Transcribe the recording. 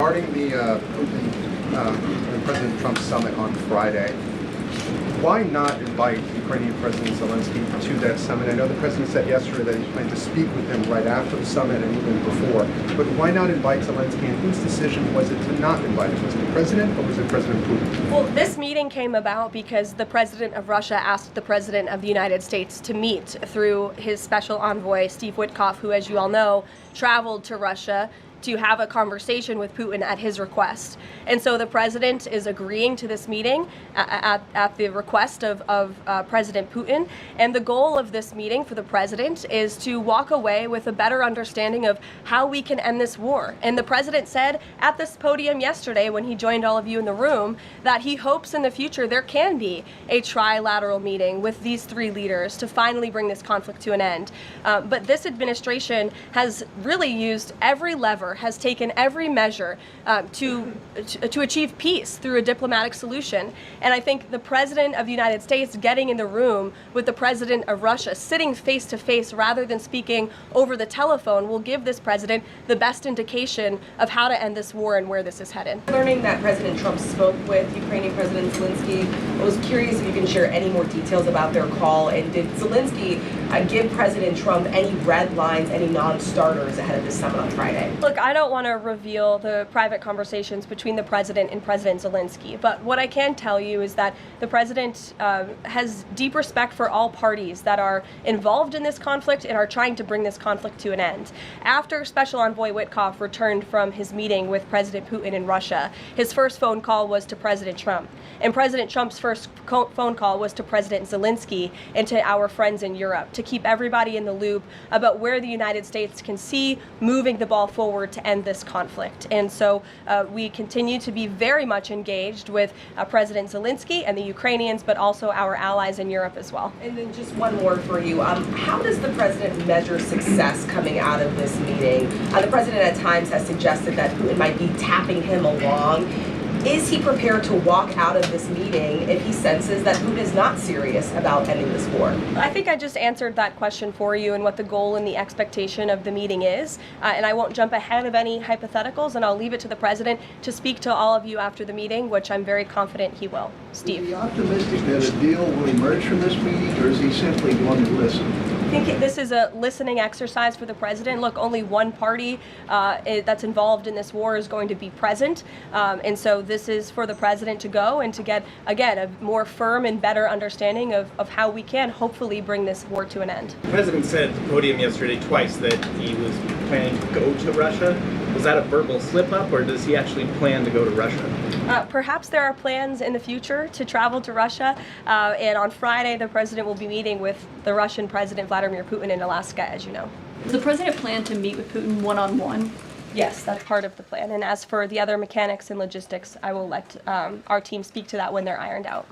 regarding the Putin and President Trump summit on Friday, why not invite Ukrainian President Zelensky to that summit? I know the president said yesterday that he planned to speak with him right after the summit and even before, but why not invite Zelensky, and whose decision was it to not invite him? Was it the president or was it President Putin? Well, this meeting came about because the president of Russia asked the president of the United States to meet through his special envoy, Steve Witkoff, who, as you all know, traveled to Russia to have a conversation with Putin at his request. And so the president is agreeing to this meeting at the request of President Putin. And the goal of this meeting for the president is to walk away with a better understanding of how we can end this war. And the president said at this podium yesterday when he joined all of you in the room that he hopes in the future there can be a trilateral meeting with these three leaders to finally bring this conflict to an end. But this administration has really used every lever, has taken every measure to achieve peace through a diplomatic solution. And I think the President of the United States getting in the room with the President of Russia, sitting face to face rather than speaking over the telephone, will give this president the best indication of how to end this war and where this is headed. Learning that President Trump spoke with Ukrainian President Zelensky, I was curious if you can share any more details about their call, and did Zelensky give President Trump any red lines, any non-starters ahead of this summit on Friday? Look, I don't want to reveal the private conversations between the president and President Zelensky, but what I can tell you is that the president has deep respect for all parties that are involved in this conflict and are trying to bring this conflict to an end. After Special Envoy Witkoff returned from his meeting with President Putin in Russia, his first phone call was to President Trump. And President Trump's first phone call was to President Zelensky and to our friends in Europe to keep everybody in the loop about where the United States can see moving the ball forward to end this conflict. And so we continue to be very much engaged with President Zelensky and the Ukrainians, but also our allies in Europe as well. And then just one more for you. How does the president measure success coming out of this meeting? The president at times has suggested that Putin might be tapping him along. Is he prepared to walk out of this meeting if he senses that Putin is not serious about ending this war? I think I just answered that question for you and what the goal and the expectation of the meeting is. And I won't jump ahead of any hypotheticals, and I'll leave it to the president to speak to all of you after the meeting, which I'm very confident he will. Steve. Is he optimistic that a deal will emerge from this meeting, or is he simply going to listen? I think this is a listening exercise for the president. Look, only one party that's involved in this war is going to be present. And so this is for the president to go and to get, again, a more firm and better understanding of how we can hopefully bring this war to an end. The president said at the podium yesterday twice that he was planning to go to Russia. Was that a verbal slip-up, or does he actually plan to go to Russia? Perhaps there are plans in the future to travel to Russia, and on Friday the president will be meeting with the Russian President Vladimir Putin in Alaska, as you know. Does the president plan to meet with Putin one-on-one? Yes, that's part of the plan. And as for the other mechanics and logistics, I will let our team speak to that when they're ironed out.